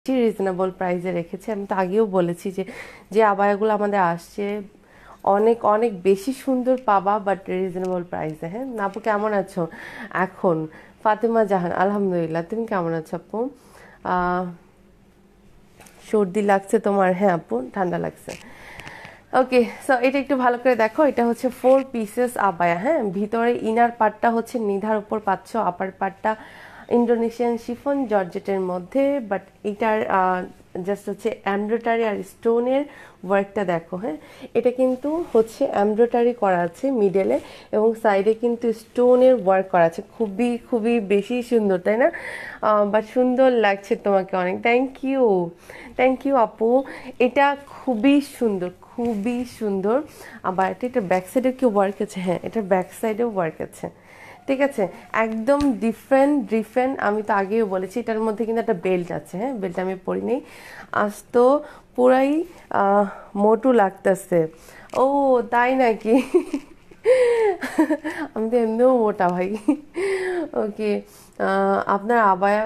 Reasonable প্রাইসে রেখেছি। আমি তো আগেও বলেছি যে যে আবায়াগুলো আমাদের আসছে অনেক অনেক বেশি সুন্দর পাবা, বাট রিজনেবল প্রাইসে। হ্যাঁ আপু কেমন আছো এখন? ফাতেমা জাহান, আলহামদুলিল্লাহ। তুমি কেমন আছো আপু? আহ, সর্দি লাগছে তোমার? হ্যাঁ আপু, ঠান্ডা লাগছে। ওকে, সো এটা একটু ভালো করে দেখো। এটা হচ্ছে 4 পিসেস আবায়া। হ্যাঁ, ভিতরে ইনার পার্টটা হচ্ছে নিধার উপর পাচ্ছ, আপার পার্টটা ইন্দোনেশিয়ান শিফন জর্জেটের মধ্যে। বাট এটার জাস্ট হচ্ছে এমব্রয়ডারি আর স্টোনের ওয়ার্কটা দেখো। হ্যাঁ, এটা কিন্তু হচ্ছে এমব্রয়ডারি করা আছে মিডলে, এবং সাইডে কিন্তু স্টোনের ওয়ার্ক করা আছে। খুবই খুবই বেশি সুন্দর, তাই না? বাট সুন্দর লাগছে তোমাকে অনেক। থ্যাংক ইউ, থ্যাংক ইউ আপু। এটা খুবই সুন্দর, খুবই সুন্দর। আবার এটার ব্যাক সাইডে কি ওয়ার্ক আছে? হ্যাঁ, এটার ব্যাক সাইডেও ওয়ার্ক আছে। ঠিক আছে, একদম ডিফারেন্ট ডিফারেন্ট। আমি তো আগেও বলেছি এটার মধ্যে কিন্তু একটা বেল্ট আছে। হ্যাঁ, বেল্ট আমি পরিনি। আজ তো পুরাই মোটু লাগতেছে। ও তাই নাকি? আমি তো এমনিও মোটা ভাই। ওকে, আপনার আবায়া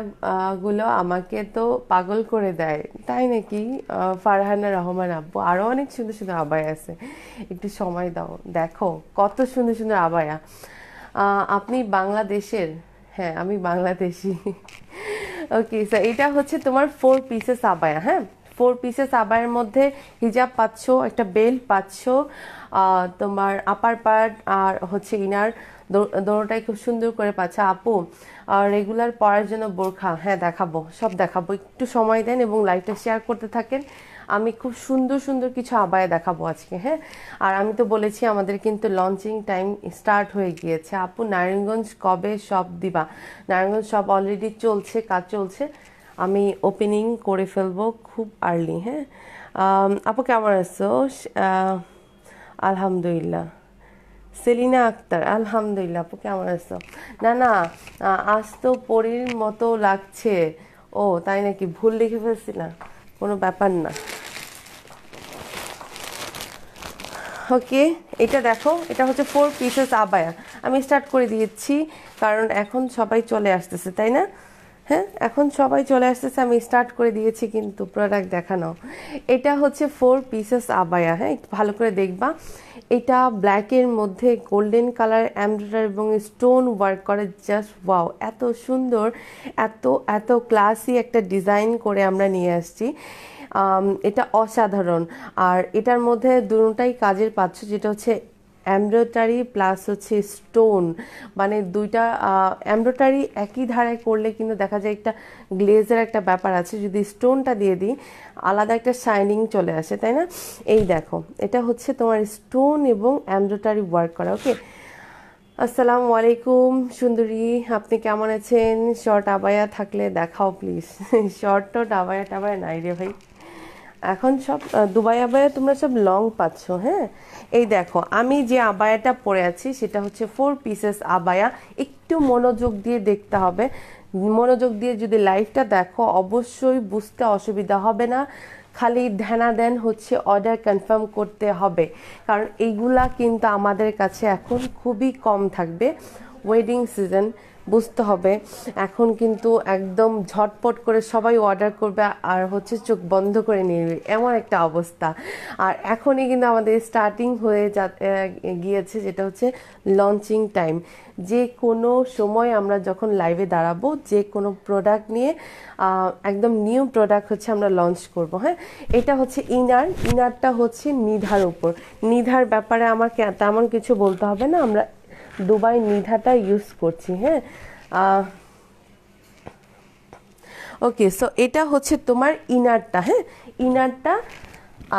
গুলো আমাকে তো পাগল করে দেয়। তাই নাকি? ফারহানা রহমান আব্বু, আরো অনেক সুন্দর সুন্দর আবায়া আছে। একটু সময় দাও, দেখো কত সুন্দর সুন্দর আবায়া। আপনি বাংলাদেশের? হ্যাঁ, আমি বাংলাদেশি। ওকে, স্যার এটা হচ্ছে তোমার 4 পিসেস আবায়া। হ্যাঁ, 4 পিসেস আবায়ের মধ্যে হিজাব পাচ্ছ, একটা বেল্ট পাচ্ছ, তোমার আপার পার্ট আর হচ্ছে ইনার দোনোটাই খুব সুন্দর করে পাচ্ছ আপু। আর রেগুলার পরার জন্য বোরখা, হ্যাঁ দেখাবো, সব দেখাবো। একটু সময় দেন এবং লাইভটা শেয়ার করতে থাকেন। আমি খুব সুন্দর সুন্দর কিছু আবায়া দেখাবো আজকে। হ্যাঁ, আর আমি তো বলেছি আমাদের কিন্তু লঞ্চিং টাইম স্টার্ট হয়ে গিয়েছে। আপু নারায়ণগঞ্জ কবে শপ দিবা? নারায়ণগঞ্জ শপ অলরেডি চলছে, কাজ চলছে। আমি ওপেনিং করে ফেলবো খুব আর্লি। হ্যাঁ, আপু কেমন আছো? আলহামদুলিল্লাহ। সেলিনা আক্তার, আলহামদুলিল্লাহ। আপু কেমন আছো? না না, আজ তো পরীর মতো লাগছে। ও তাই নাকি? ভুল লিখে ফেলছিলাম, কোনো ব্যাপার না। ওকে, এটা দেখো, এটা হচ্ছে 4 পিসেস আবায়া। আমি স্টার্ট করে দিয়েছি কারণ এখন সবাই চলে আসতেছে, তাই না? হ্যাঁ, এখন সবাই চলে আসতেছে, আমি স্টার্ট করে দিয়েছি কিন্তু প্রোডাক্ট দেখানো। এটা হচ্ছে 4 পিসেস আবায়া। হ্যাঁ, একটু ভালো করে দেখবা। এটা ব্ল্যাকের মধ্যে গোল্ডেন কালার এমব্রয়ডারি এবং স্টোন ওয়ার্ক করে। জাস্ট ওয়াও, এত সুন্দর, এত এত ক্লাসি একটা ডিজাইন করে আমরা নিয়ে আসছি। এটা অসাধারণ। আর এটার মধ্যে দুটোটাই কাজের পাচ্ছ, যেটা হচ্ছে এমব্রয়ডারি প্লাস হচ্ছে স্টোন। মানে দুইটা এমব্রয়ডারি একই ধারায় করলে কিন্তু দেখা যায় একটা গ্লেজের একটা ব্যাপার আছে, যদি স্টোনটা দিয়ে দিই আলাদা একটা শাইনিং চলে আসে, তাই না? এই দেখো, এটা হচ্ছে তোমার স্টোন এবং এমব্রয়ডারি ওয়ার্ক করা। ওকে, আসসালামু আলাইকুম সুন্দরী, আপনি কেমন আছেন? শর্ট আবায়া থাকলে দেখাও প্লিজ। শর্ট তো আবায়া টাবায়া নাই রে ভাই, এখন সব দুবাই আবায়া তোমরা সব লং পাচ্ছ। হ্যাঁ, এই দেখো আমি যে আবায়াটা পরে আছি সেটা হচ্ছে 4 পিসেস আবায়া। একটু মনোযোগ দিয়ে দেখতে হবে। মনোযোগ দিয়ে যদি লাইভটা দেখো অবশ্যই বুঝতে অসুবিধা হবে না। খালি ধ্যানা দেন হচ্ছে অর্ডার কনফার্ম করতে হবে, কারণ এইগুলা কিন্তু আমাদের কাছে এখন খুবই কম থাকবে। ওয়েডিং সিজন, বুঝতে হবে। এখন কিন্তু একদম ঝটপট করে সবাই অর্ডার করবে আর হচ্ছে চোখ বন্ধ করে নিবে, এমন একটা অবস্থা। আর এখনই কিন্তু আমাদের স্টার্টিং হয়ে গিয়েছে, যেটা হচ্ছে লঞ্চিং টাইম। যে কোনো সময় আমরা যখন লাইভে দাঁড়াবো যে কোনো প্রোডাক্ট নিয়ে, একদম নিউ প্রোডাক্ট হচ্ছে আমরা লঞ্চ করব। হ্যাঁ, এটা হচ্ছে ইনারটা হচ্ছে নিধার উপর। নিধার ব্যাপারে আমার তেমন কিছু বলতে হবে না, আমরা দুবাই নিধাটা ইউজ করছি। হ্যাঁ, ওকে, সো এটা হচ্ছে তোমার ইনারটা। হ্যাঁ, ইনারটা।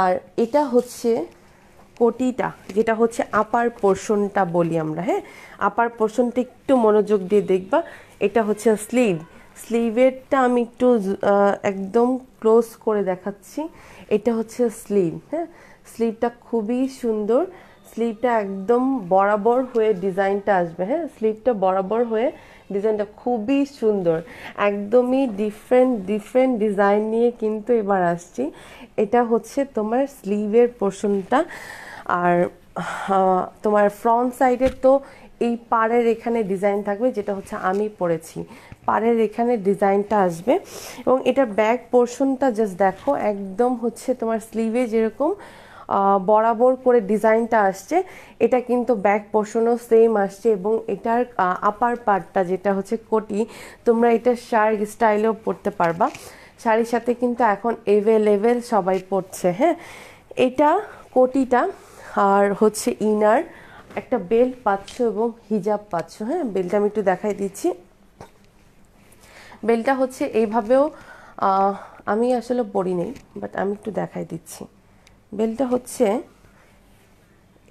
আর এটা হচ্ছে কোটিটা, যেটা হচ্ছে আপার পোর্শনটা বলি আমরা। হ্যাঁ, আপার পোর্শনটা একটু মনোযোগ দিয়ে দেখবা। এটা হচ্ছে স্লিভ। স্লিভেরটা আমি একটু একদম ক্লোজ করে দেখাচ্ছি। এটা হচ্ছে স্লিভ। হ্যাঁ, স্লিভটা খুবই সুন্দর। স্লিভটা একদম বরাবর হয়ে ডিজাইনটা আসবে। হ্যাঁ, স্লিভটা বরাবর হয়ে ডিজাইনটা খুবই সুন্দর। একদমই ডিফারেন্ট ডিফারেন্ট ডিজাইন নিয়ে কিন্তু এবার আসছি। এটা হচ্ছে তোমার স্লিভের পোর্শনটা। আর তোমার ফ্রন্ট সাইডের তো এই পাড়ের এখানে ডিজাইন থাকবে, যেটা হচ্ছে আমি পরেছি। পাড়ের এখানে ডিজাইনটা আসবে এবং এটার ব্যাক পোর্শনটা জাস্ট দেখো, একদম হচ্ছে তোমার স্লিভে যেরকম বরাবর করে ডিজাইনটা আসছে, এটা কিন্তু ব্যাক পোর্শনও সেম আসছে এবং এটার আপার পার্টটা যেটা হচ্ছে কোটি, তোমরা এটা শার্ট স্টাইলেও পরতে পারবা। শাড়ির সাথে কিন্তু এখন এভেলেবেল সবাই পরছে। হ্যাঁ, এটা কোটিটা আর হচ্ছে ইনার, একটা বেল্ট পাচ্ছ এবং হিজাব পাচ্ছ। হ্যাঁ, বেল্টটা আমি একটু দেখাই দিচ্ছি। বেল্টটা হচ্ছে এইভাবেও, আমি আসলে পরি নেই, বাট আমি একটু দেখাই দিচ্ছি। বেল্টটা হচ্ছে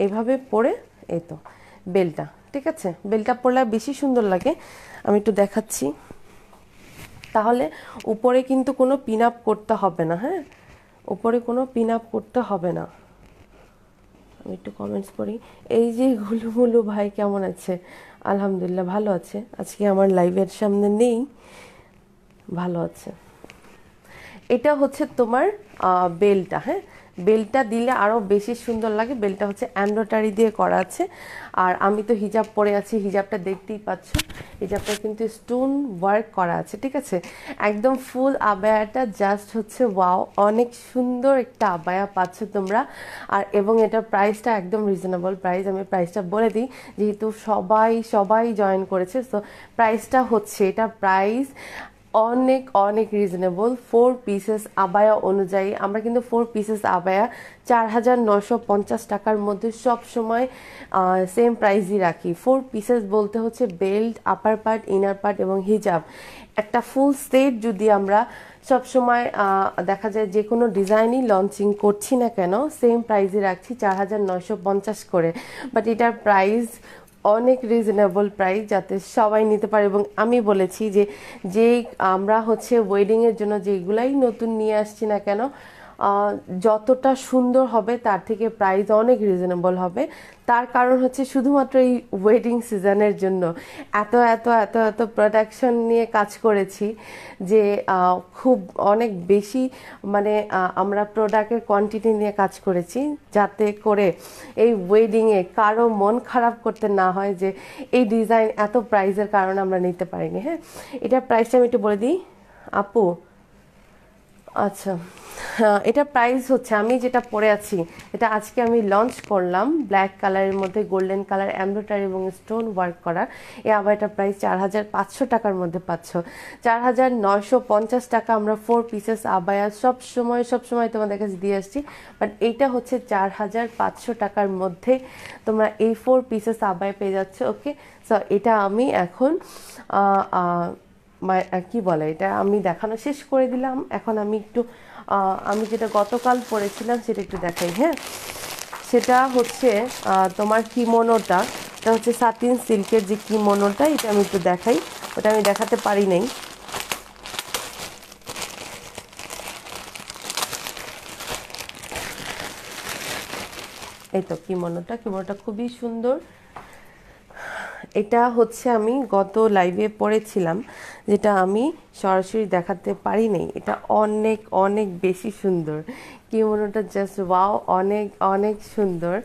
এভাবে পরে, এই তো বেল্টটা, ঠিক আছে। বেল্টটা পরলে বেশি সুন্দর লাগে। আমি একটু দেখাচ্ছি। তাহলে উপরে কিন্তু কোনো পিন আপ করতে হবে না। হ্যাঁ, উপরে কোনো পিন আপ করতে হবে না। আমি একটু কমেন্টস করি। এই যে গুলুমুলু ভাই কেমন আছে? আলহামদুলিল্লাহ ভালো আছে, আজকে আমার লাইভের সামনে নেই, ভালো আছে। এটা হচ্ছে তোমার বেলটা। হ্যাঁ, বেলটা দিলে আরও বেশি সুন্দর লাগে। বেলটা হচ্ছে এমব্রয়ডারি দিয়ে করা আছে। আর আমি তো হিজাব পরে আছি, হিজাবটা দেখতেই পাচ্ছ, হিজাবটা কিন্তু স্টোন ওয়ার্ক করা আছে, ঠিক আছে। একদম ফুল আবায়াটা জাস্ট হচ্ছে ওয়াও, অনেক সুন্দর একটা আবায়া পাচ্ছ তোমরা। আর এবং এটার প্রাইসটা একদম রিজনেবল প্রাইস। আমি প্রাইসটা বলে দিই, যেহেতু সবাই জয়েন করেছে, সো প্রাইসটা হচ্ছে, এটা প্রাইস অনেক অনেক রিজনেবল। 4 পিসেস আবায়া অনুযায়ী আমরা কিন্তু 4 পিসেস আবায়া 4,950 টাকার মধ্যে সব সময় সেম প্রাইসই রাখি। 4 পিসেস বলতে হচ্ছে বেল্ট, আপার পার্ট, ইনার পার্ট এবং হিজাব। একটা ফুল সেট যদি আমরা সব সময় দেখা যায় যে কোনো ডিজাইনই লঞ্চিং করছি না কেন, সেম প্রাইসই রাখছি 4,950 করে। বাট এটার প্রাইস অনেক রিজনেবল প্রাইস, যাতে সবাই নিতে পারে। এবং আমি বলেছি যে আমরা হচ্ছে ওয়েডিংয়ের জন্য যেগুলাই নতুন নিয়ে আসছি না কেন, যতটা সুন্দর হবে তার থেকে প্রাইস অনেক রিজনেবল হবে। তার কারণ হচ্ছে শুধুমাত্র এই ওয়েডিং সিজনের জন্য এত এত এত এত প্রোডাকশন নিয়ে কাজ করেছি যে খুব অনেক বেশি, মানে আমরা প্রোডাক্টের কোয়ান্টিটি নিয়ে কাজ করেছি, যাতে করে এই ওয়েডিংয়ে কারো মন খারাপ করতে না হয় যে এই ডিজাইন এত প্রাইসের কারণে আমরা নিতে পারিনি। হ্যাঁ, এটার প্রাইসটা আমি একটু বলে দিই আপু। আচ্ছা, এটা প্রাইস হচ্ছে, আমি যেটা পরে আছি এটা আজকে আমি লঞ্চ করলাম, ব্ল্যাক কালারের মধ্যে গোল্ডেন কালার এমব্রয়ডারি এবং স্টোন ওয়ার্ক করা। আবার এটা প্রাইস 4,500 টাকার মধ্যে পাচ্ছ। 4,950 টাকা আমরা 4 পিসেস আবায়া সব সময় তোমাদের কাছে দিয়ে আসছি। বাট এইটা হচ্ছে 4,500 টাকার মধ্যে তোমরা এই 4 পিসেস আবায়া পেয়ে যাচ্ছে। ওকে, সো এটা আমি এখন কি বলে, এটা আমি দেখানো শেষ করে দিলাম। এখন আমি একটু আমি যেটা গতকাল পরেছিলাম সেটা একটু দেখাই। হ্যাঁ, সেটা হচ্ছে তোমার কিমোনোটা, এটা হচ্ছে সাতিন সিল্কের যে কিমোনোটা, এটা আমি একটু দেখাই, ওটা আমি দেখাতে পারি নাই। এই তো কিমোনোটা খুবই সুন্দর। এটা হচ্ছে আমি গত লাইভে পড়েছিলাম, যেটা আমি সরাসরি দেখাতে পারি নাই। এটা অনেক অনেক বেশি সুন্দর কিমোনোটা, জাস্ট ওয়াও, অনেক অনেক সুন্দর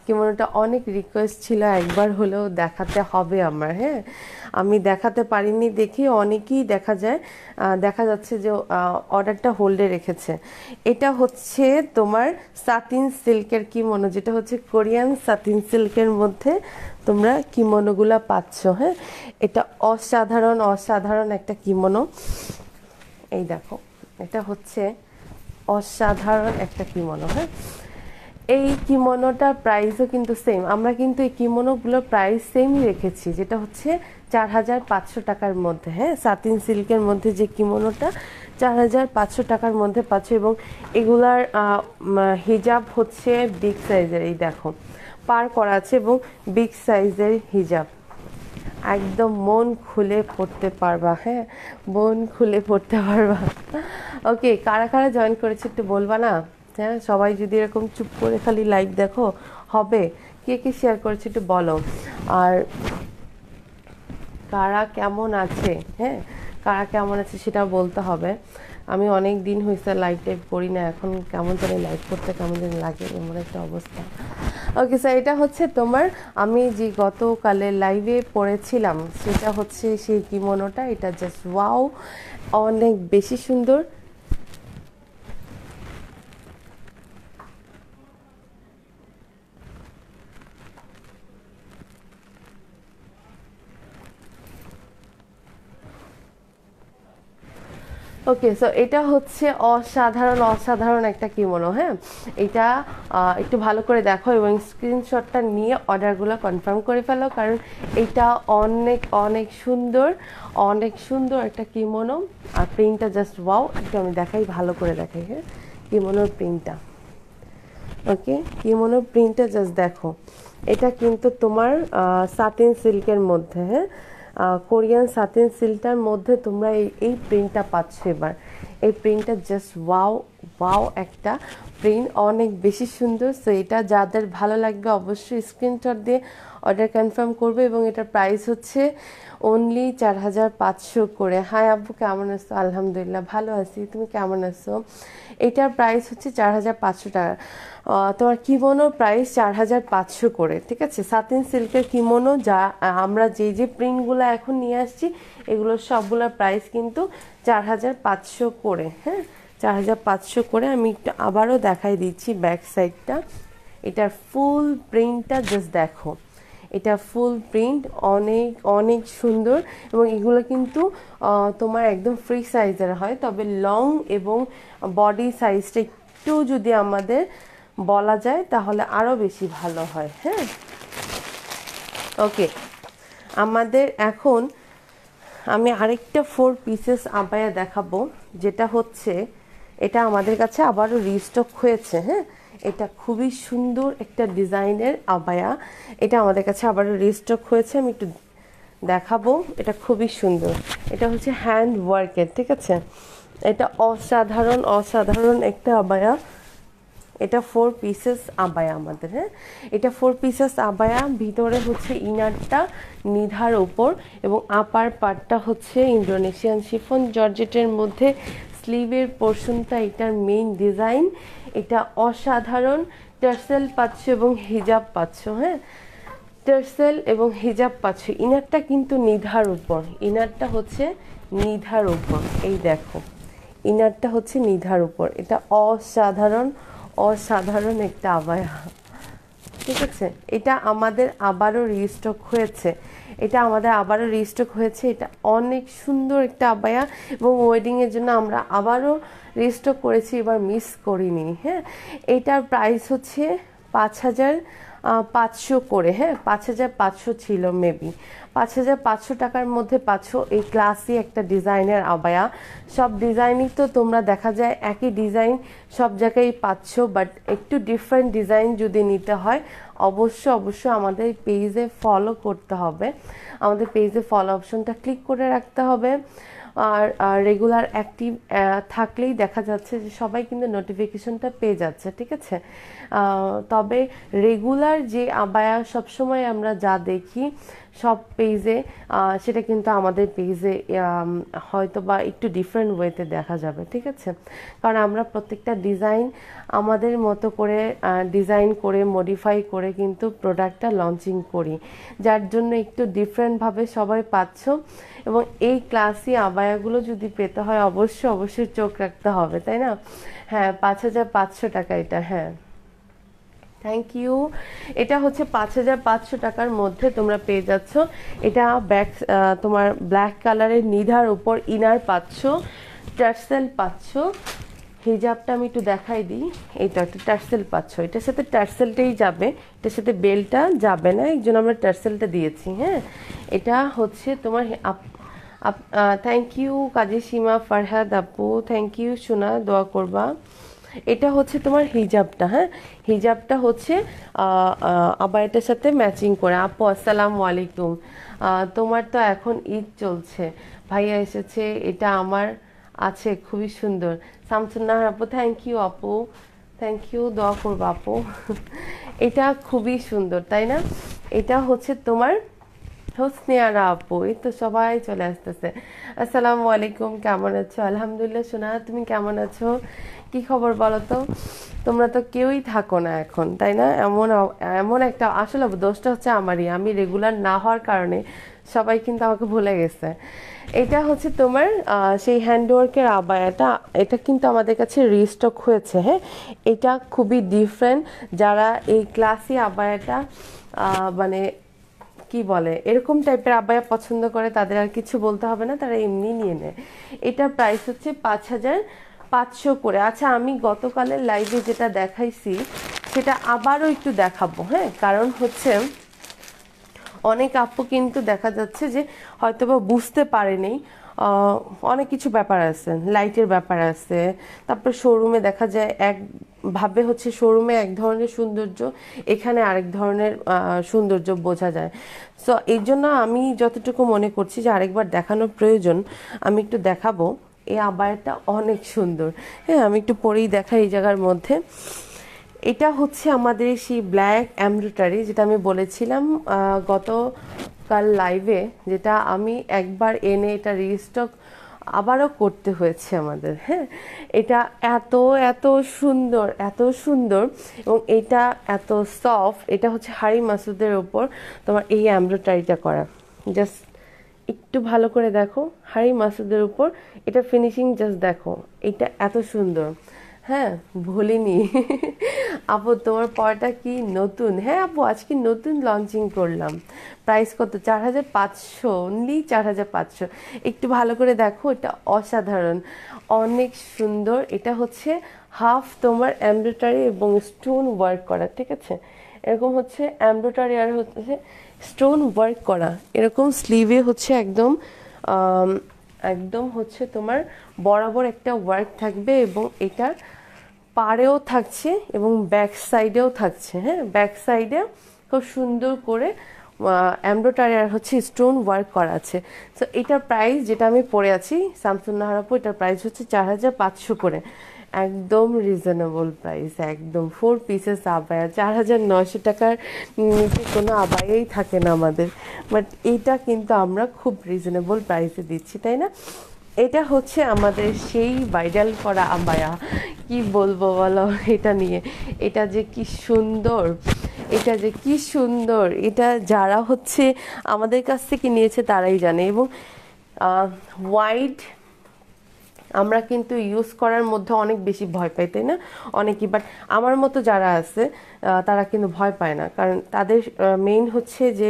কিমোনোটা। অনেক রিকোয়েস্ট ছিল একবার হলেও দেখাতে হবে আমার। হ্যাঁ, আমি দেখাতে পারিনি দেখে অনেকেই দেখা যাচ্ছে যে অর্ডারটা হোল্ডে রেখেছে। এটা হচ্ছে তোমার সাতিন সিল্কের কিমোনো, যেটা হচ্ছে কোরিয়ান সাতিন সিল্কের মধ্যে তোমরা কিমোনোগুলা পাচ্ছ। হ্যাঁ, এটা অসাধারণ একটা কিমোনো। এই দেখো, এটা হচ্ছে অসাধারণ একটা কিমোনো। হ্যাঁ, এই কিমোনোটার প্রাইসও কিন্তু সেম। আমরা কিন্তু এই কিমোনোগুলোর প্রাইস সেমই রেখেছি, যেটা হচ্ছে 4,500 টাকার মধ্যে। হ্যাঁ, সাতিন সিল্কের মধ্যে যে কিমোনোটা 4,500 টাকার মধ্যে পাচ্ছ। এবং এগুলার হিজাব হচ্ছে বিগ সাইজের, এই দেখো পার করা আছে, এবং বিগ সাইজের হিজাব, একদম মন খুলে পড়তে পারবা। হ্যাঁ, মন খুলে পড়তে পারবা। ওকে, কারা কারা জয়েন করেছে একটু বলবা না? হ্যাঁ, সবাই যদি এরকম চুপ করে খালি লাইভ দেখো হবে? কে কে শেয়ার করেছে একটু বলো। আর কারা কেমন আছে, হ্যাঁ কারা কেমন আছে সেটা বলতে হবে। আমি অনেক দিন হয়েছে লাইভ টাইভ করি না, এখন কেমন জানি লাইভ করতে কেমন জানি লাগে, এমন একটা অবস্থা। ওকে স্যার, এটা হচ্ছে তোমার আমি যে গতকালের লাইভে পড়েছিলাম সেটা হচ্ছে সেই কিমোনোটা। এটা জাস্ট ওয়াও, অনেক বেশি সুন্দর। ওকে, সো এটা হচ্ছে অসাধারণ অসাধারণ একটা কিমোনো। হ্যাঁ, এটা একটু ভালো করে দেখো এবং স্ক্রিনশটটা নিয়ে অর্ডারগুলো কনফার্ম করে ফেলো, কারণ এটা অনেক অনেক সুন্দর, অনেক সুন্দর একটা কিমোনো। আর প্রিন্টটা জাস্ট ওয়াও। একটু আমি দেখাই, ভালো করে দেখাই। হ্যাঁ, কিমোনোর প্রিন্টটা, ওকে, কিমোনোর প্রিন্টটা জাস্ট দেখো। এটা কিন্তু তোমার সাটিন সিল্কের মধ্যে, হ্যাঁ, কোরিয়ান সাটিন সিল্কটার মধ্যে তোমরা এই প্রিন্টটা পাচ্ছ এবার। এই প্রিন্টটা জাস্ট ওয়াও ওয়াও একটা প্রিন্ট, অনেক বেশি সুন্দর। সো এটা যাদের ভালো লাগবে অবশ্যই স্ক্রিনশট দিয়ে অর্ডার কনফার্ম করবে। এবং এটার প্রাইস হচ্ছে অনলি 4500 করে। হাই আব্বু, কেমন আছো? আলহামদুলিল্লাহ ভালো আছি, তুমি কেমন আছো? এটার প্রাইস হচ্ছে 4500 টাকা। তোমার কিমোনোর প্রাইস 4500 করে, ঠিক আছে? সাতিন সিল্কের কিমোনো, যা আমরা যে প্রিন্টগুলো এখন নিয়ে আসছি এগুলোর সবগুলোর প্রাইস কিন্তু 4500 করে। হ্যাঁ, 4500 করে। আমি একটু আবারও দেখাই দিচ্ছি ব্যাক সাইডটা। এটার ফুল প্রিন্টটা জাস্ট দেখো। এটা ফুল প্রিন্ট, অনেক অনেক সুন্দর। এবং এগুলো কিন্তু তোমার একদম ফ্রি সাইজের হয়, তবে লং এবং বডি সাইজটা একটু যদি আমাদের বলা যায় তাহলে আরও বেশি ভালো হয়। হ্যাঁ, ওকে, আমাদের এখন আমি আরেকটা 4 পিসেস আবায়া দেখাবো, যেটা হচ্ছে এটা আমাদের কাছে আবারও রিস্টক হয়েছে। হ্যাঁ, এটা খুবই সুন্দর একটা ডিজাইনের আবায়া, এটা আমাদের কাছে আবারও রিস্টক হয়েছে। আমি একটু দেখাবো, এটা খুবই সুন্দর। এটা হচ্ছে হ্যান্ড ওয়ার্কের, ঠিক আছে? এটা অসাধারণ অসাধারণ একটা আবায়া। এটা 4 পিসেস আবায়া আমাদের। হ্যাঁ, এটা 4 পিসেস আবায়া। ভিতরে হচ্ছে ইনারটা নিধার ওপর এবং আপার পার্টটা হচ্ছে ইন্দোনেশিয়ান শিফন জর্জেটের মধ্যে। স্লিভের পোর্শনটা এটার মেইন ডিজাইন। এটা অসাধারণ। টার্সেল পাচ্ছ এবং হিজাব পাচ্ছ। হ্যাঁ, টার্সেল এবং হিজাব পাচ্ছ। ইনারটা কিন্তু নিধার উপর, ইনারটা হচ্ছে নিধার উপর। এই দেখো, ইনারটা হচ্ছে নিধার উপর। এটা অসাধারণ অসাধারণ একটা আবায়া, ঠিক আছে? এটা আমাদের আবারও রিস্টক হয়েছে, এটা আমাদের আবারও রিস্টক হয়েছে। এটা অনেক সুন্দর একটা আবায়া এবং ওয়েডিংয়ের জন্য আমরা আবারও রিস্টক করেছি, এবার মিস করিনি। হ্যাঁ, এটার প্রাইস হচ্ছে 5500 করে। হ্যাঁ, 5500 ছিল মেবি। 5500 টাকার মধ্যে পাচ্ছ এই ক্লাসি একটা ডিজাইনের আবায়া। সব ডিজাইনই তো তোমরা দেখা যায় একই ডিজাইন সব জায়গায় পাচ্ছ, বাট একটু ডিফারেন্ট ডিজাইন যদি নিতে হয় অবশ্যই আমাদের পেজে ফলো করতে হবে। আমাদের পেজে ফলো অপশনটা ক্লিক করে রাখতে হবে। আর রেগুলার অ্যাক্টিভ থাকলেই দেখা যাচ্ছে যে সবাই কিন্তু নোটিফিকেশনটা পেয়ে যাচ্ছে, ঠিক আছে? তবে রেগুলার যে আবায়া সবসময় আমরা যা দেখি সব পেজে, সেটা কিন্তু আমাদের পেজে হয়তো বা একটু ডিফারেন্ট ওয়েতে দেখা যাবে, ঠিক আছে? কারণ আমরা প্রত্যেকটা ডিজাইন আমাদের মতো করে ডিজাইন করে মডিফাই করে কিন্তু প্রোডাক্টটা লঞ্চিং করি, যার জন্য একটু ডিফারেন্টভাবে সবাই পাচ্ছ। এবং এই ক্লাসি আবায়াগুলো যদি পেতে হয় অবশ্যই চোখ রাখতে হবে, তাই না? হ্যাঁ, 5500 টাকা এটা। হ্যাঁ, থ্যাংক ইউ। এটা হচ্ছে 5500 টাকার মধ্যে তোমরা পেয়ে যাচ্ছ। এটা ব্যাক তোমার ব্ল্যাক কালারের নিধার উপর ইনার পাচ্ছ, টার্সেল পাচ্ছ। হিজাবটা আমি একটু দেখাই দিই। এইটা একটা টার্সেল পাচ্ছ, এটার সাথে টার্সেলটাই যাবে, এটার সাথে বেলটা যাবে না, এই জন্য আমরা টার্সেলটা দিয়েছি। হ্যাঁ, এটা হচ্ছে তোমার থ্যাংক ইউ কাজী সীমা ফারহাদ আপু, থ্যাংক ইউ সোনা, দোয়া করবা। এটা হচ্ছে তোমার হিজাবটা। হ্যাঁ, হিজাবটা হচ্ছে আবার এটার সাথে ম্যাচিং করে। আপু আসসালামু আলাইকুম, তোমার তো এখন ঈদ চলছে, ভাইয়া এসেছে, এটা আমার আছে, খুবই সুন্দর। শামসুন্নাহার আপু, থ্যাংক ইউ আপু, থ্যাংক ইউ, দোয়া করবো আপু। এটা খুবই সুন্দর, তাই না? এটা হচ্ছে তোমার হোসনে আরা আপু, এই তো সবাই চলে আসতেছে। আসসালামু আলাইকুম, কেমন আছো? আলহামদুলিল্লাহ সোনা, তুমি কেমন আছো? কি খবর বলো তো? তোমরা তো কেউই থাকো না এখন, তাই না? এমন এমন একটা, আসলে দোষটা হচ্ছে আমারই, আমি রেগুলার না হওয়ার কারণে সবাই কিন্তু আমাকে ভুলে গেছে। এটা হচ্ছে তোমার সেই হ্যান্ডওয়ার্কের আবায়াটা, এটা কিন্তু আমাদের কাছে রিস্টক হয়েছে। হ্যাঁ, এটা খুবই ডিফারেন্ট। যারা এই ক্লাসি আবায়াটা মানে কি বলে এরকম টাইপের আবায়া পছন্দ করে তাদের আর কিছু বলতে হবে না, তারা এমনি নিয়ে নেয়। এটার প্রাইস হচ্ছে 5,500 করে। আচ্ছা, আমি গতকালের লাইভে যেটা দেখাইছি সেটা আবারও একটু দেখাবো। হ্যাঁ, কারণ হচ্ছে অনেক আপু কিন্তু দেখা যাচ্ছে যে হয়তোবা বুঝতে পারেনি, অনেক কিছু ব্যাপার আছে, লাইটের ব্যাপার আছে, তারপর শোরুমে দেখা যায় ভাবে হচ্ছে শোরুমে এক ধরনের সৌন্দর্য, এখানে আরেক ধরনের সৌন্দর্য বোঝা যায়। সো এই জন্য আমি যতটুকু মনে করছি যে আরেকবার দেখানোর প্রয়োজন, আমি একটু দেখাবো। এই আবায়াটা অনেক সুন্দর। হ্যাঁ, আমি একটু পরেই দেখাই এই জায়গার মধ্যে। এটা হচ্ছে আমাদের সেই ব্ল্যাক এমব্রয়ডারি, যেটা আমি বলেছিলাম গতকাল লাইভে, যেটা আমি একবার এনে এটা রিস্টক আবারও করতে হয়েছে আমাদের। হ্যাঁ, এটা এত এত সুন্দর, এত সুন্দর, এবং এটা এত সফট। এটা হচ্ছে হাড়ি মাসুদের ওপর তোমার এই এমব্রয়ডারিটা করা। জাস্ট একটু ভালো করে দেখো, হাড়ি মাসুদের উপর এটা ফিনিশিং জাস্ট দেখো, এটা এত সুন্দর। হ্যাঁ, ভুলিনি। আপু তোমার পরটা কি নতুন? হ্যাঁ আপু, আজকে নতুন লঞ্চিং করলাম। প্রাইস কত? 4,500, অনলি 4,500। একটু ভালো করে দেখো, এটা অসাধারণ, অনেক সুন্দর। এটা হচ্ছে হাফ তোমার এমব্রয়ডারি এবং স্টোন ওয়ার্ক করা, ঠিক আছে? এরকম হচ্ছে এমব্রয়ডারি আর হচ্ছে স্টোন ওয়ার্ক করা। এরকম স্লিভে হচ্ছে একদম একদম হচ্ছে তোমার বরাবর একটা ওয়ার্ক থাকবে, এবং এটা পাড়েও থাকছে এবং ব্যাক সাইডেও থাকছে। হ্যাঁ, ব্যাক সাইডে খুব সুন্দর করে এমব্রয়ডারি আর হচ্ছে স্টোন ওয়ার্ক করা আছে। তো এটার প্রাইস, যেটা আমি পরে আছি শামসুন্নাহার আপু, এটার প্রাইস হচ্ছে 4,500 করে। একদম রিজনেবল প্রাইস, একদম 4 পিসেস আবায়া। 4,900 টাকার নিচে কোনো আবায়াই থাকে না আমাদের, বাট এইটা কিন্তু আমরা খুব রিজনেবল প্রাইসে দিচ্ছি, তাই না? এটা হচ্ছে আমাদের সেই ভাইরাল করা আবায়া। কি বলবো বলো এটা নিয়ে? এটা যে কি সুন্দর, এটা যে কি সুন্দর, এটা যারা হচ্ছে আমাদের কাছ থেকে নিয়েছে তারাই জানে। এবং হোয়াইট আমরা কিন্তু ইউজ করার মধ্যে অনেক বেশি ভয় পাই, তাই না? অনেকেই, বাট আমার মতো যারা আছে তারা কিন্তু ভয় পায় না, কারণ তাদের মেইন হচ্ছে যে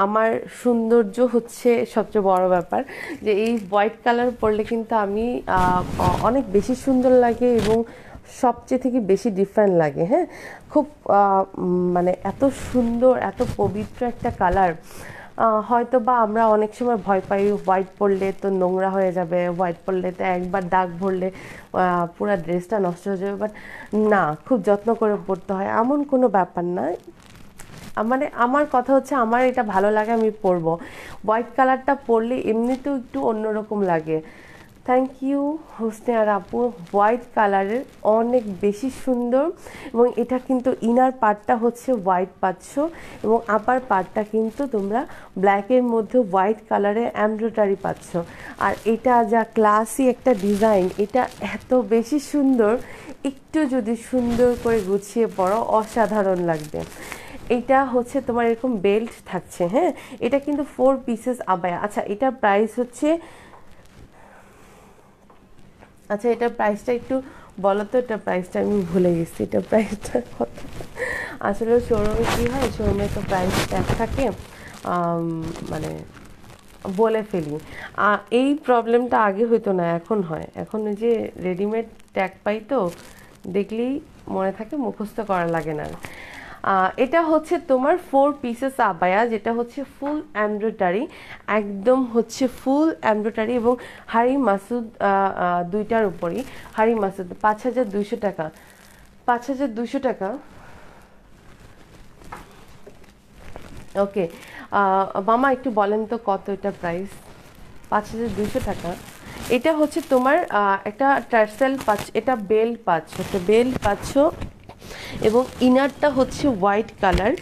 আমার সৌন্দর্য হচ্ছে সবচেয়ে বড় ব্যাপার। যে এই হোয়াইট কালার পরলে কিন্তু আমি অনেক বেশি সুন্দর লাগে এবং সবচেয়ে থেকে বেশি ডিফারেন্ট লাগে। হ্যাঁ, খুব মানে এত সুন্দর, এত পবিত্র একটা কালার। হয়তো বা আমরা অনেক সময় ভয় পাই হোয়াইট পরলে তো নোংরা হয়ে যাবে, হোয়াইট পরলে তো একবার দাগ ভরলে পুরো ড্রেসটা নষ্ট হয়ে যাবে, বাট না, খুব যত্ন করে পরতে হয়, এমন কোনো ব্যাপার না। মানে আমার কথা হচ্ছে আমার এটা ভালো লাগে, আমি পরবো। হোয়াইট কালারটা পরলে এমনিতেও একটু অন্যরকম লাগে। থ্যাংক ইউ হোসনে আর আপু, হোয়াইট কালারের অনেক বেশি সুন্দর। এবং এটা কিন্তু ইনার পার্টটা হচ্ছে হোয়াইট পাচ্ছ, এবং আপার পার্টটা কিন্তু তোমরা ব্ল্যাকের মধ্যে হোয়াইট কালারের এমব্রয়ডারি পাচ্ছ। আর এটা যা ক্লাসি একটা ডিজাইন, এটা এত বেশি সুন্দর, একটু যদি সুন্দর করে গুছিয়ে পড়ো অসাধারণ লাগবে। এটা হচ্ছে তোমার এরকম বেল্ট থাকছে। হ্যাঁ, এটা কিন্তু 4 পিসেস আবায়া। আচ্ছা, এটার প্রাইস হচ্ছে, আচ্ছা এটার প্রাইসটা একটু বলো তো। এটার প্রাইসটা আমি ভুলে গেছি, এটার প্রাইসটা কত? আসলে শোরুমে কী হয়, শোরুমে তো প্রাইস ট্যাগ থাকে, মানে বলে ফেলি। এই প্রবলেমটা আগে হইতো না, এখন হয়। এখন ওই যে রেডিমেড ট্যাগ পাই, তো দেখলেই মনে থাকে, মুখস্থ করা লাগে না। এটা হচ্ছে তোমার 4 পিসেস আবায়া, যেটা হচ্ছে ফুল এমব্রয়ডারি, একদম হচ্ছে ফুল এমব্রয়ডারি, এবং হাড়ি মাসুদ দুইটার উপরই হাড়ি মাসুদ। 5,200 টাকা, 5,200 টাকা। ওকে মামা, একটু বলেন তো কত এটা প্রাইস? 5,200 টাকা। এটা হচ্ছে তোমার একটা টার্সেল পাচ্ছ, এটা বেল্ট পাচ্ছ, একটা বেল্ট পাচ্ছ, এবং ইনারটা হচ্ছে হোয়াইট কালার।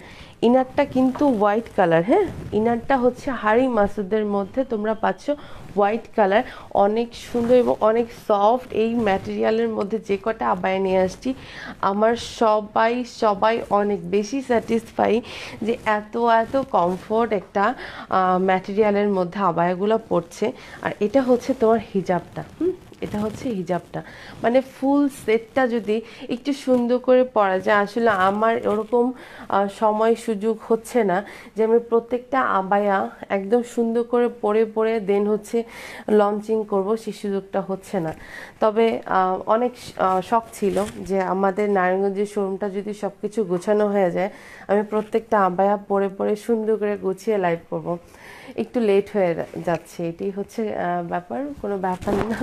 ইনারটা কিন্তু হোয়াইট কালার, হ্যাঁ ইনারটা হচ্ছে হাড়ি মাসুদের মধ্যে তোমরা পাচ্ছ হোয়াইট কালার, অনেক সুন্দর এবং অনেক সফট। এই ম্যাটেরিয়ালের মধ্যে যে কটা আবায়া নিয়ে আসছি আমার সবাই অনেক বেশি স্যাটিসফাই যে এত কমফোর্ট একটা ম্যাটেরিয়ালের মধ্যে আবায়াগুলো পড়ছে। আর এটা হচ্ছে তোমার হিজাবটা, এটা হচ্ছে হিজাবটা, মানে ফুল সেটটা যদি একটু সুন্দর করে পরা যায়। আসলে আমার ওরকম সময় সুযোগ হচ্ছে না যে আমি প্রত্যেকটা আবায়া একদম সুন্দর করে পরে দেন হচ্ছে লঞ্চিং করব, সেই সুযোগটা হচ্ছে না। তবে অনেক শখ ছিল যে আমাদের নারায়ণগঞ্জের শোরুমটা যদি সব কিছু গোছানো হয়ে যায় আমি প্রত্যেকটা আবায়া পরে সুন্দর করে গুছিয়ে লাইভ করব। একটু লেট হয়ে যাচ্ছে, এটাই হচ্ছে ব্যাপার, কোনো ব্যাপার না।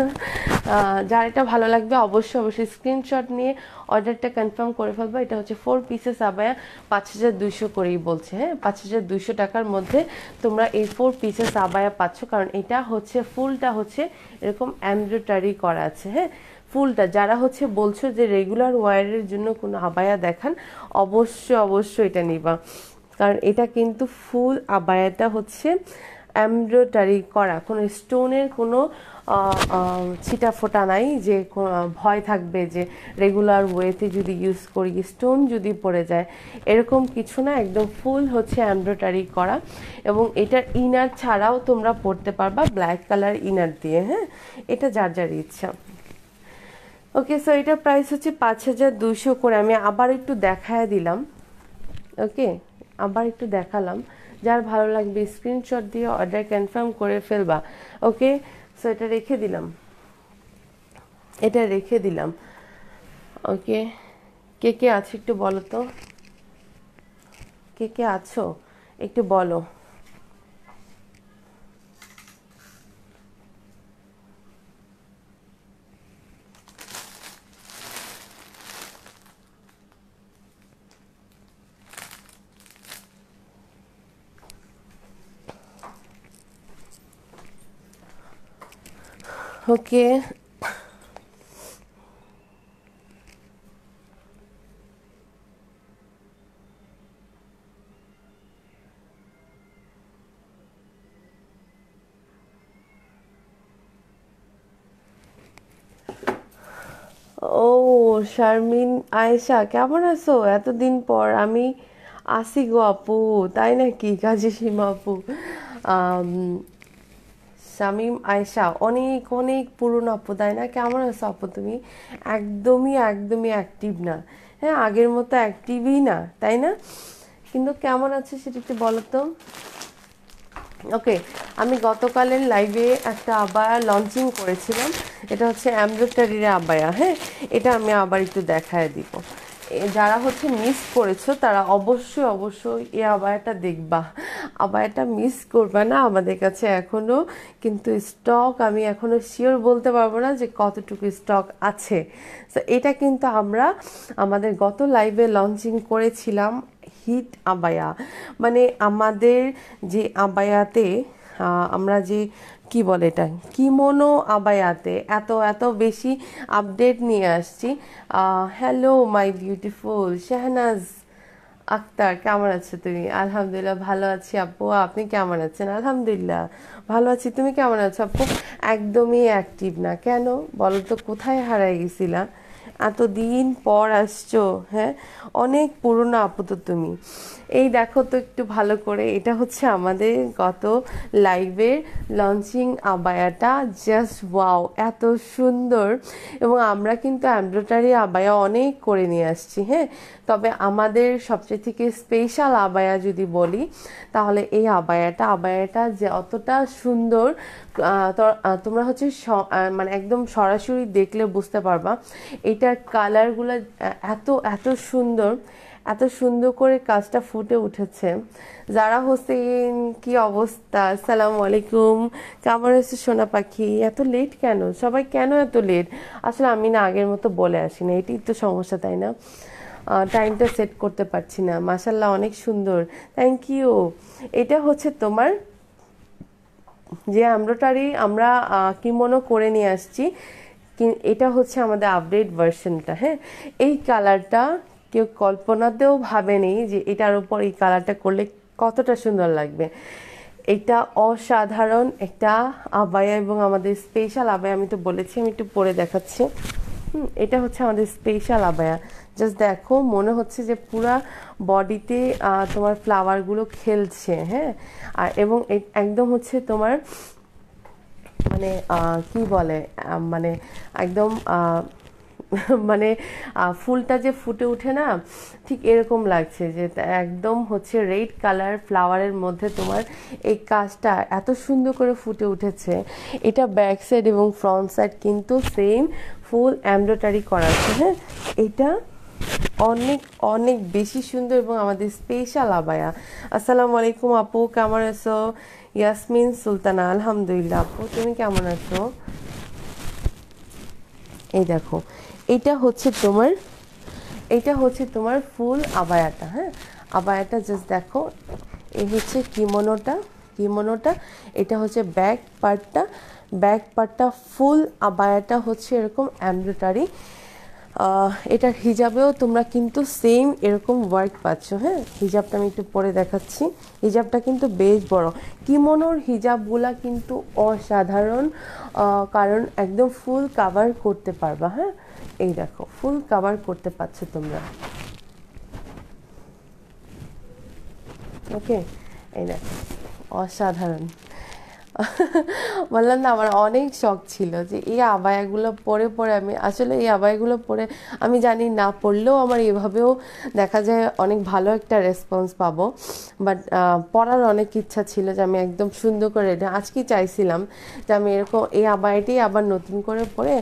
যার এটা ভালো লাগবে অবশ্যই স্ক্রিনশট নিয়ে অর্ডারটা কনফার্ম করে ফেলবো। এটা হচ্ছে 4 পিসেস আবায়া, 5200 করেই বলছে, হ্যাঁ 5200 টাকার মধ্যে তোমরা এই 4 পিসেস আবায়া পাচ্ছ। কারণ এটা হচ্ছে ফুলটা হচ্ছে এরকম এমব্রয়ডারি করা আছে, হ্যাঁ ফুলটা। যারা হচ্ছে বলছো যে রেগুলার ওয়্যারের জন্য কোনো আবায়া দেখান, অবশ্যই এটা নিবা। কারণ এটা কিন্তু ফুল আবায়াটা হচ্ছে এমব্রয়ডারি করা, কোনো স্টোনের কোনো ছিটা ফোটা নাই যে ভয় থাকবে যে রেগুলার ওয়েতে যদি ইউজ করি স্টোন যদি পড়ে যায়, এরকম কিছু না। একদম ফুল হচ্ছে এমব্রয়ডারি করা এবং এটার ইনার ছাড়াও তোমরা পরতে পারবা ব্ল্যাক কালার ইনার দিয়ে, হ্যাঁ এটা যার ইচ্ছা। ওকে, সো এটার প্রাইস হচ্ছে 5200 করে। আমি আবার একটু দেখায় দিলাম, ওকে আবার একটু দেখালাম। যার ভালো লাগবে স্ক্রিনশট দিয়ে অর্ডার কনফার্ম করে ফেলবা। ওকে, সো এটা রেখে দিলাম। ওকে, কে আছে একটু বলো তো, কে আছো একটু বলো। ওকে, ও শারমিন আয়েশা কেমন আছো? এতদিন পর আমি আসি গো আপু, তাই নাকি? কাজী সীমা আপু, শামিম আয়েশা অনেক পুরনো আপু, তাই না? কেমন আছো আপু তুমি? একদমই অ্যাক্টিভ না, হ্যাঁ আগের মতো অ্যাক্টিভই না, তাই না? কিন্তু কেমন আছে সেটা একটু বলো তো। ওকে, আমি গতকালের লাইভে একটা আবায়া লঞ্চিং করেছিলাম, এটা হচ্ছে এমব্রয়ডারির আবায়া, হ্যাঁ এটা আমি আবার একটু দেখায় দিব। যারা হচ্ছে মিস করেছো তারা অবশ্যই এই আবায়াটা দেখবা, আবায়াটা মিস করবে না। আমাদের কাছে এখনো কিন্তু স্টক, আমি এখনো শিওর বলতে পারবো না যে কতটুকু স্টক আছে। তো এটা কিন্তু আমরা আমাদের গত লাইভে লঞ্চিং করেছিলাম হিট আবায়া, মানে আমাদের যে আবায়াতে আমরা যে কি বলে এটা কিমোনো আবায়াতে এত বেশি আপডেট নিয়ে আসছি। Hello my beautiful Shahnaz Akhtar, কেমন আছো তুমি? আলহামদুলিল্লাহ ভালো আছি আপু, আপনি কেমন আছেন? আলহামদুলিল্লাহ ভালো আছি, তুমি কেমন আছো আপু? একদমই অ্যাক্টিভ না কেন বলো তো, কোথায় হারাই গেছিলা? এতদিন পর আসছো, হ্যাঁ অনেক পুরনো আপু তো তুমি। এই দেখো তো একটু ভালো করে, এটা হচ্ছে আমাদের গত লাইভের লঞ্চিং আবায়াটা, জাস্ট ওয়াও এত সুন্দর। এবং আমরা কিন্তু এমব্রয়ডারি আবায়া অনেক করে নিয়ে আসছি, হ্যাঁ তবে আমাদের সবচেয়ে থেকে স্পেশাল আবায়া যদি বলি তাহলে এই আবায়াটা যে অতটা সুন্দর তোমরা হচ্ছে মানে একদম সরাসরি দেখলে বুঝতে পারবা। এটার কালারগুলো এত সুন্দর করে কাজটা ফুটে উঠেছে। যারা হোসেন কি অবস্থা? আসসালামু আলাইকুম, কেমন আছে সোনা পাখি? এত লেট কেন সবাই, কেন এত লেট? আসলে আমি না আগের মতো বলে আসি না, এটাই তো সমস্যা, তাই না? টাইমটা সেট করতে পারছি না। মাশাল্লাহ অনেক সুন্দর, থ্যাংক ইউ। এটা হচ্ছে তোমার যে এমব্রয়ডারি আমরা কিমোনো করে নিয়ে আসছি, এটা হচ্ছে আমাদের আপডেট ভার্সনটা, হ্যাঁ এই কালারটা কেউ কল্পনাতেও ভাবেনি যে এটার উপর এই কালারটা করলে কতটা সুন্দর লাগবে। এটা অসাধারণ একটা আবায়া এবং আমাদের স্পেশাল আবায়া। আমি তো বলেছি, আমি একটু পরে দেখাচ্ছি। এটা হচ্ছে আমাদের স্পেশাল আবায়া। জাস্ট দেখো, মনে হচ্ছে যে পুরা বডিতে তোমার ফ্লাওয়ারগুলো খেলছে, হ্যাঁ। আর এবং একদম হচ্ছে তোমার মানে কি বলে, মানে একদম মানে ফুলটা যে ফুটে ওঠে না, ঠিক এরকম লাগছে যে একদম হচ্ছে রেড কালার ফ্লাওয়ারের মধ্যে তোমার এই কাজটা এত সুন্দর করে ফুটে উঠেছে। এটা ব্যাক সাইড এবং ফ্রন্ট সাইড কিন্তু সেম ফুল এমব্রয়ডারি করা আছে, হ্যাঁ। এটা অনেক অনেক বেশি সুন্দর এবং আমাদের স্পেশাল আবায়া। আসসালামু আলাইকুম আপু, কেমন আছো? ইয়াসমিন সুলতানা, আলহামদুলিল্লাহ। আপু তুমি কেমন আছো? এই দেখো, এটা হচ্ছে তোমার ফুল আবায়াটা, হ্যাঁ। আবায়াটা জাস্ট দেখো, এই হচ্ছে কিমোনোটা, এটা হচ্ছে ব্যাক পার্টটা ফুল আবায়াটা হচ্ছে এরকম এমব্রয়ডারি। এটার হিজাবেও তোমরা কিন্তু সেম এরকম ওয়ার্ক পাচ্ছ, হ্যাঁ। হিজাবটা আমি একটু পরে দেখাচ্ছি। হিজাবটা কিন্তু বেশ বড়। কিমোনোর হিজাবগুলা কিন্তু অসাধারণ, কারণ একদম ফুল কাভার করতে পারবা, হ্যাঁ। এই দেখো, ফুল কাভার করতে পারছো তোমরা, ওকে। এই দেখো, অসাধারণ। বললাম না, আমার অনেক শখ ছিল যে এই আবায়াগুলো পরে আমি আসলে এই আবায়াগুলো পরে আমি জানি না পরলেও আমার এভাবেও দেখা যায় অনেক ভালো একটা রেসপন্স পাবো। বাট পরার অনেক ইচ্ছা ছিল যে আমি একদম সুন্দর করে আজকেই চাইছিলাম যে আমি এরকম এই আবায়াটাই আবার নতুন করে পরে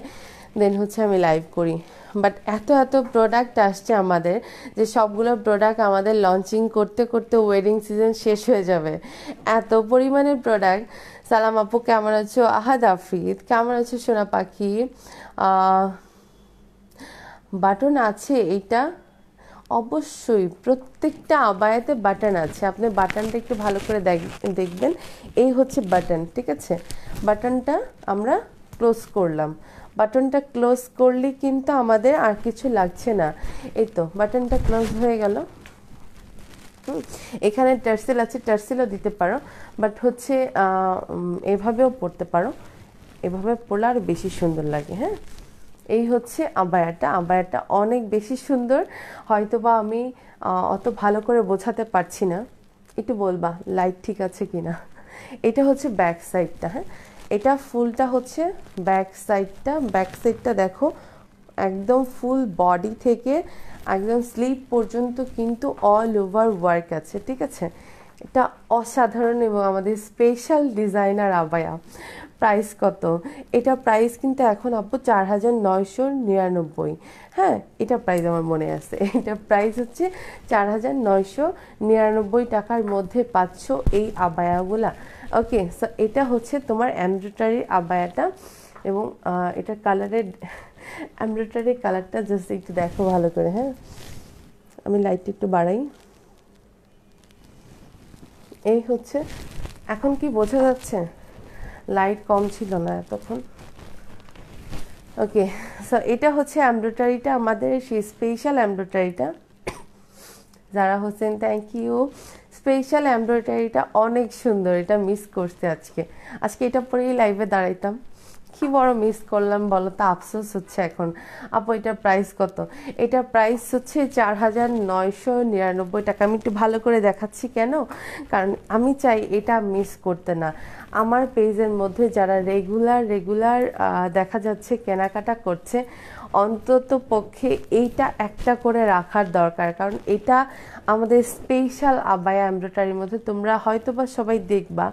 দেন হচ্ছে আমি লাইভ করি। বাট এত প্রোডাক্ট আসছে আমাদের যে সবগুলো প্রোডাক্ট আমাদের লঞ্চিং করতে করতে ওয়েডিং সিজন শেষ হয়ে যাবে, এত পরিমাণের প্রোডাক্ট। সালাম আপু, কেমন আছো? আহাদ আফরিদ, কেমন আছো সোনা পাখি? বাটন আছে এইটা? অবশ্যই প্রত্যেকটা আবায়াতে বাটন আছে। আপনি বাটনটা একটু ভালো করে দেখবেন। এই হচ্ছে বাটন, ঠিক আছে। বাটনটা আমরা ক্লোজ করলাম। বাটনটা ক্লোজ করলে কিন্তু আমাদের আর কিছু লাগছে না। এই তো বাটনটা ক্লোজ হয়ে গেল। এখানে টার্সেল আছে, টার্সেলও দিতে পারো, বাট হচ্ছে এভাবেও পরতে পারো। এভাবে পরলে আরও বেশি সুন্দর লাগে, হ্যাঁ। এই হচ্ছে আবায়াটা অনেক বেশি সুন্দর। হয়তোবা আমি অত ভালো করে বোঝাতে পারছি না, একটু বলবা লাইট ঠিক আছে কিনা। এটা হচ্ছে ব্যাক সাইডটা, হ্যাঁ। এটা ফুলটা হচ্ছে ব্যাক সাইডটা দেখো, একদম ফুল বডি থেকে একদম স্লিভ পর্যন্ত কিন্তু অল ওভার ওয়ার্ক আছে, ঠিক আছে। এটা অসাধারণ এবং আমাদের স্পেশাল ডিজাইনার আবায়া। প্রাইস কত? এটা প্রাইস কিন্তু এখন আপু 4999। হ্যাঁ, এটা প্রাইস আমার মনে আছে। এটা প্রাইস হচ্ছে 4999 টাকার মধ্যে পাচ্ছ এই আবায়াগুলা, ওকে। সো এটা হচ্ছে তোমার এমব্রয়ডারি আবায়াটা এবং এটা কালারের এমব্রয়ডারি কালারটা জাস্ট একটু দেখো ভালো করে, হ্যাঁ। আমি লাইটটা একটু বাড়াই। এই হচ্ছে, এখন কি বোঝা যাচ্ছে? লাইট কম ছিল না এতক্ষণ, ওকে। সো এটা হচ্ছে এমব্রয়ডারিটা, আমাদের সেই স্পেশাল এমব্রয়ডারিটা। যারা হোসেন, থ্যাংক ইউ। স্পেশাল এমব্রয়ডারিটা অনেক সুন্দর, এটা মিস করছে আজকে এটা পরেই লাইভে দাঁড়াইতাম। কি বড় মিস করলাম বলো তো, আফসোস হচ্ছে এখন। আপু এটার প্রাইস কত? এটার প্রাইস হচ্ছে 4999 টাকা। আমি একটু ভালো করে দেখাচ্ছি কেন, কারণ আমি চাই এটা মিস করতে না। আমার পেজের মধ্যে যারা রেগুলার দেখা যাচ্ছে কেনাকাটা করছে, অন্তত পক্ষে এইটা একটা করে রাখার দরকার, কারণ এটা আমাদের স্পেশাল আবায়া এমব্রয়ডারির মধ্যে। তোমরা হয়তো বা সবাই দেখবা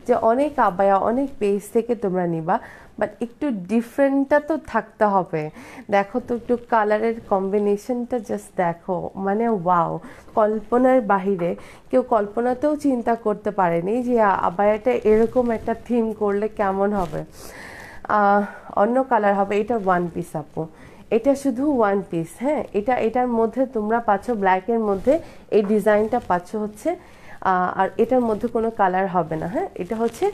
যে অনেক আবায়া অনেক পেজ থেকে তোমরা নিবা, বাট একটু ডিফারেন্টটা তো থাকতে হবে। দেখো তো একটু কালারের কম্বিনেশনটা জাস্ট দেখো, মানে ওয়াও, কল্পনার বাহিরে। কেউ কল্পনাতেও চিন্তা করতে পারেনি যে আবায়াটা এরকম একটা থিম করলে কেমন হবে। অন্য কালার হবে। এটা ওয়ান পিস আপু, এটা শুধু ওয়ান পিস, হ্যাঁ। এটার মধ্যে তোমরা পাচ্ছ ব্ল্যাকের মধ্যে এই ডিজাইনটা পাচ্ছ হচ্ছে, আর এটার মধ্যে কোনো কালার হবে না, হ্যাঁ। এটা হচ্ছে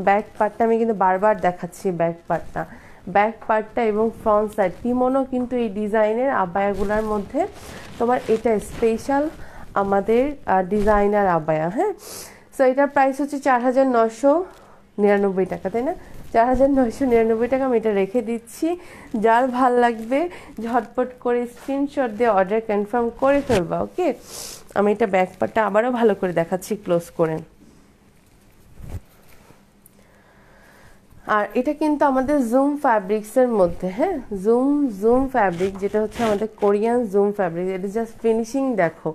ব্যাক পার্টটা, আমি কিন্তু বারবার দেখাচ্ছি ব্যাক পার্টটা। ব্যাক পার্টটা এবং ফ্রন্ট সাইড কিমোনো কিন্তু এই ডিজাইনের আবায়াগুলোর মধ্যে তোমার এটা স্পেশাল আমাদের ডিজাইনার আবায়া। হ্যাঁ, সো এটার প্রাইস হচ্ছে 4,999 টাকা, তাই না? 4,999 টাকা আমি এটা রেখে দিচ্ছি। যার ভাল লাগবে ঝটপট করে স্ক্রিনশট দিয়ে অর্ডার কনফার্ম করে ফেলবা। ওকে, আমি এটা ব্যাক পার্টটা আবারও ভালো করে দেখাচ্ছি ক্লোজ করে। আর এটা কিন্তু আমাদের জুম ফ্যাব্রিক্সের মধ্যে, হ্যাঁ, জুম ফ্যাব্রিক, যেটা হচ্ছে আমাদের কোরিয়ান জুম ফ্যাব্রিক। এটা জাস্ট ফিনিশিং দেখো,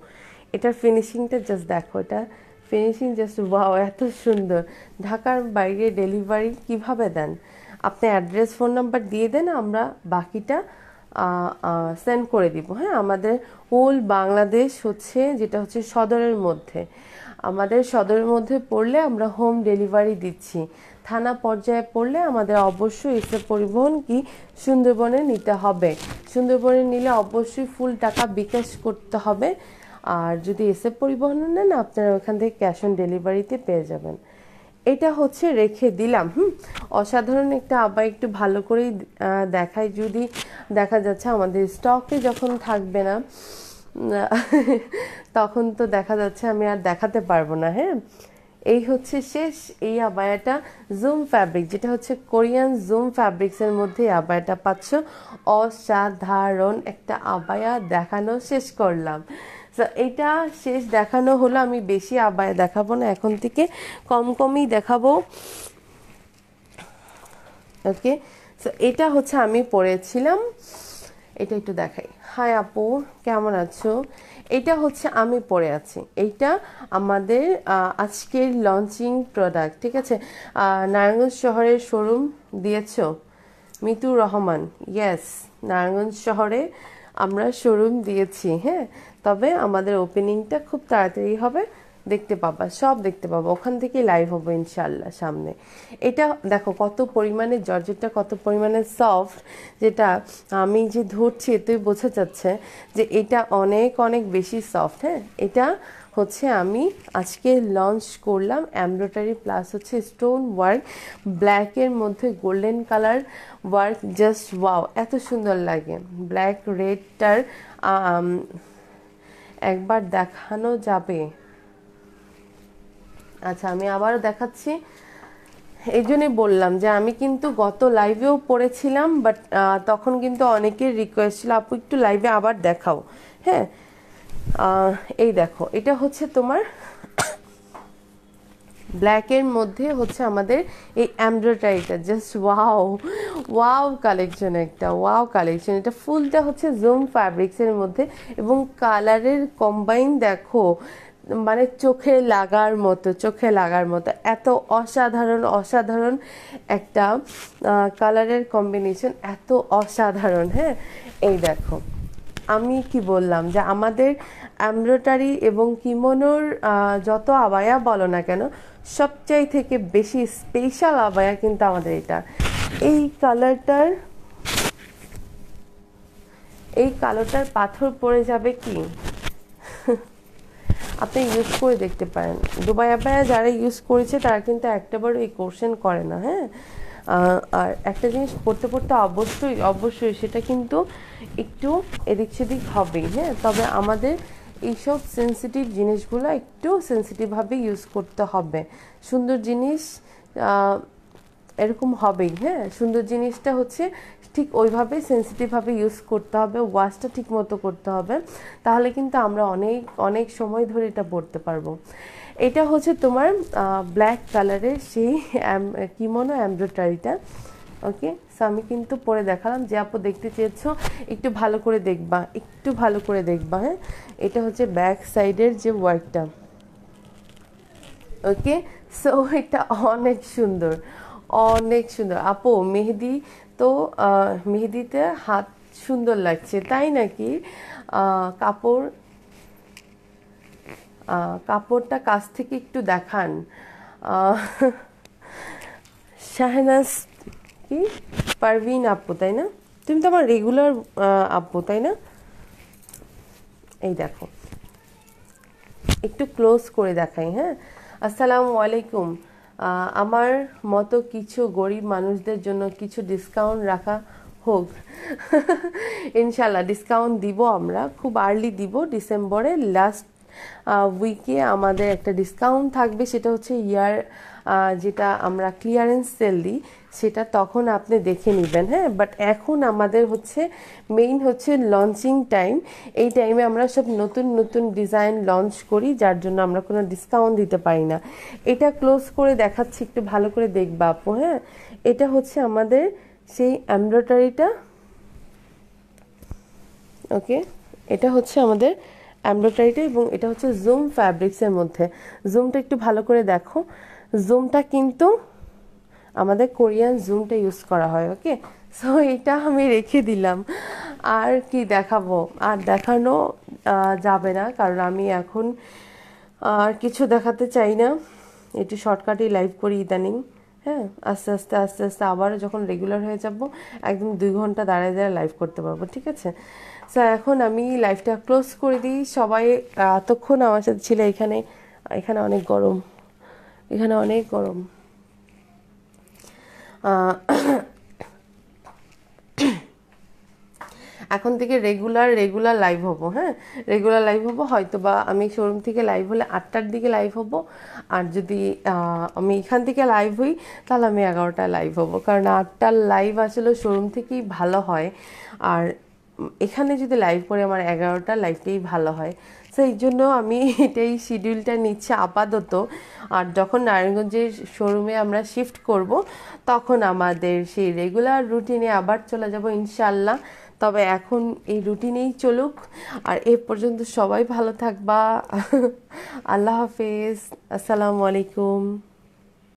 এটার ফিনিশিংটা জাস্ট দেখো, এটা ফিনিশিং জাস্ট ওয়াও, এত সুন্দর। ঢাকার বাইরে ডেলিভারি কিভাবে দেন? আপনি অ্যাড্রেস ফোন নাম্বার দিয়ে দেন, আমরা বাকিটা সেন্ড করে দিব। হ্যাঁ, আমাদের হোল বাংলাদেশ হচ্ছে, যেটা হচ্ছে সদরের মধ্যে, আমাদের সদরের মধ্যে পড়লে আমরা হোম ডেলিভারি দিচ্ছি। থানা পর্যায়ে পড়লে আমাদের অবশ্যই এসে পরিবহন কি সুন্দরবনে নিতে হবে। সুন্দরবনে নিলে অবশ্যই ফুল টাকা বিকাশ করতে হবে। আর যদি এসে পরিবহন নেন, আপনারা ওখান থেকে ক্যাশ অন ডেলিভারিতে পেয়ে যাবেন। এটা হচ্ছে রেখে দিলাম। অসাধারণ একটা আবার একটু ভালো করেই দেখাই, যদি দেখা যাচ্ছে আমাদের স্টকে যখন থাকবে না তখন তো দেখা যাচ্ছে আমি আর দেখাতে পারবো না। হ্যাঁ, এই হচ্ছে শেষ। এই আবায়াটা জুম ফ্যাব্রিক, যেটা হচ্ছে কোরিয়ান জুম ফ্যাব্রিক্সের মধ্যে আবায়াটা পাচ্ছ। অসাধারণ একটা আবায়া দেখানো শেষ করলাম। তো এটা শেষ দেখানো হলো, আমি বেশি আবায়া দেখাবো না, এখন থেকে কমই দেখাবো। ওকে, সো এটা হচ্ছে আমি পরেছিলাম, এটা একটু দেখাই। হাই আপু, কেমন আছো? এটা হচ্ছে আমি পরে আছি, এইটা আমাদের আজকের লঞ্চিং প্রোডাক্ট, ঠিক আছে? নারায়ণগঞ্জ শহরের শোরুম দিয়েছ মিতুর রহমান, ইয়েস, নারায়ণগঞ্জ শহরে আমরা শোরুম দিয়েছি। হ্যাঁ, তবে আমাদের ওপেনিংটা খুব তাড়াতাড়ি হবে, দেখতে পাবা, সব দেখতে পাবা, ওখান থেকে লাইভ হবে ইনশাল্লাহ সামনে। এটা দেখো কত পরিমাণে জর্জেটটা, কত পরিমাণে সফট, যেটা আমি যে ধরছি এতেই বোঝা যাচ্ছে যে এটা অনেক অনেক বেশি সফট। হ্যাঁ, এটা হচ্ছে আমি আজকে লঞ্চ করলাম, এমব্রয়ডারি প্লাস হচ্ছে স্টোন ওয়ার্ক, ব্ল্যাকের মধ্যে golden colour work, just wow, এত সুন্দর লাগে। ব্ল্যাক রেডটার একবার দেখানো যাবে? আচ্ছা, আমি আবারও দেখাচ্ছি। এই জন্যই বললাম যে আমি কিন্তু গত লাইভেও পড়েছিলাম, বাট তখন কিন্তু অনেকের রিকোয়েস্ট ছিল আপু একটু লাইভে আবার দেখাও। হ্যাঁ, এই দেখো, এটা হচ্ছে তোমার ব্ল্যাকের মধ্যে হচ্ছে আমাদের এই এমব্রয়ডারিটা, জাস্ট ওয়াও ওয়াও কালেকশন, একটা ওয়াও কালেকশন। এটা ফুলটা হচ্ছে জুম ফ্যাব্রিক্সের মধ্যে, এবং কালারের কম্বাইন দেখো, মানে চোখে লাগার মতো, এত অসাধারণ একটা কালারের কম্বিনেশন, এত অসাধারণ। হ্যাঁ, এই দেখো, আমি কি বললাম যে আমাদের এমব্রয়ডারি এবং কিমোনোর যত আবায়া বলো না কেন, সবচাই থেকে বেশি স্পেশাল আবায়া কিন্তু আমাদের এটা। এই কালারটার পাথর পড়ে যাবে কি আপনি ইউজ করে দেখতে পারেন। দুবাই আবায়া যারা ইউজ করেছে তারা কিন্তু একটাবারও এই কোশ্চেন করে না। হ্যাঁ, আর একটা জিনিস পড়তে অবশ্যই সেটা কিন্তু একটু এদিক সেদিক হবেই। হ্যাঁ, তবে আমাদের এইসব সেন্সিটিভ জিনিসগুলো একটু সেন্সিটিভভাবে ইউজ করতে হবে। সুন্দর জিনিস এরকম হবেই। হ্যাঁ, সুন্দর জিনিসটা হচ্ছে ঠিক ওইভাবে সেন্সিটিভভাবে ইউজ করতে হবে, ওয়াশটা ঠিক মতো করতে হবে, তাহলে কিন্তু আমরা অনেক সময় ধরে এটা পড়তে পারবো। এটা হচ্ছে তোমার ব্ল্যাক কালারের সেই কিমোনো এমব্রয়ডারিটা। ওকে, সো আমি কিন্তু পরে দেখালাম, যে আপু দেখতে চেয়েছো একটু ভালো করে দেখবা। হ্যাঁ, এটা হচ্ছে ব্যাক সাইডের যে ওয়ার্কটা। ওকে, সো এটা অনেক সুন্দর আপু। মেহেদি তো মেহেদিতে হাত সুন্দর লাগছে, তাই নাকি? কাপড়টা কাছ থেকে একটু দেখান। শাহনাজ কি পারভিন আপু, তাই না? তুমি তো আমার রেগুলার আপু, তাই না? এই দেখো, একটু ক্লোজ করে দেখাই। হ্যাঁ, আসসালামু আলাইকুম আমার মতো কিছু গরিব মানুষদের জন্য কিছু ডিসকাউন্ট রাখা হোক। ইনশাল্লাহ ডিসকাউন্ট দিব, আমরা খুব আর্লি দিব, ডিসেম্বরের লাস্ট উইকে আমাদের একটা ডিসকাউন্ট থাকবে, সেটা হচ্ছে যেটা আমরা ক্লিয়ারেন্স সেল দিই সেটা তখন আপনি দেখে নেবেন। হ্যাঁ, বাট এখন আমাদের হচ্ছে মেইন হচ্ছে লঞ্চিং টাইম, এই টাইমে আমরা সব নতুন নতুন ডিজাইন লঞ্চ করি, যার জন্য আমরা কোনো ডিসকাউন্ট দিতে পারি না। এটা ক্লোজ করে দেখাচ্ছি, একটু ভালো করে দেখবা আপু। হ্যাঁ, এটা হচ্ছে আমাদের সেই এমব্রয়ডারিটা। ওকে, এটা হচ্ছে আমাদের এমব্রয়ডারিটা এবং এটা হচ্ছে জুম ফ্যাব্রিক্সের মধ্যে। জুমটা একটু ভালো করে দেখো, জুমটা কিন্তু আমাদের কোরিয়ান জুমটা ইউজ করা হয়। ওকে, সো এটা আমি রেখে দিলাম। আর কি দেখাবো, আর দেখানো যাবে না, কারণ আমি এখন আর কিছু দেখাতে চাই না, একটু শর্টকাটেই লাইভ করি ইদানিং। হ্যাঁ, আস্তে আস্তে আস্তে আস্তে আবারও যখন রেগুলার হয়ে যাব একদম 2 ঘন্টা দাঁড়ায় দাঁড়ায় লাইভ করতে পারবো, ঠিক আছে? সো এখন আমি লাইভটা ক্লোজ করে দিই। সবাই এতক্ষণ আমার সাথে ছিল। এখানে এখানে অনেক গরম, এখানে অনেক গরম। এখন থেকে রেগুলার লাইভ হবো। হ্যাঁ, রেগুলার লাইভ হবো, হয়তো বা আমি শোরুম থেকে লাইভ হলে 8টার দিকে লাইভ হবো, আর যদি আমি এখান থেকে লাইভ হই তাহলে আমি 11টায় লাইভ হবো, কারণ 8টার লাইভ আসলে শোরুম থেকেই ভালো হয়, আর এখানে যদি লাইভ করে আমার 11টার লাইভটাই ভালো হয়। সো এই জন্য আমি এটাই শিডিউলটা নিচ্ছি আপাতত। আর যখন নারায়ণগঞ্জের শোরুমে আমরা শিফট করব তখন আমাদের সেই রেগুলার রুটিনে আবার চলে যাব ইনশাল্লাহ। তবে এখন এই রুটিনেই চলুক, আর এ পর্যন্ত সবাই ভালো থাকবা। আল্লাহ হাফেজ, আসসালামু আলাইকুম।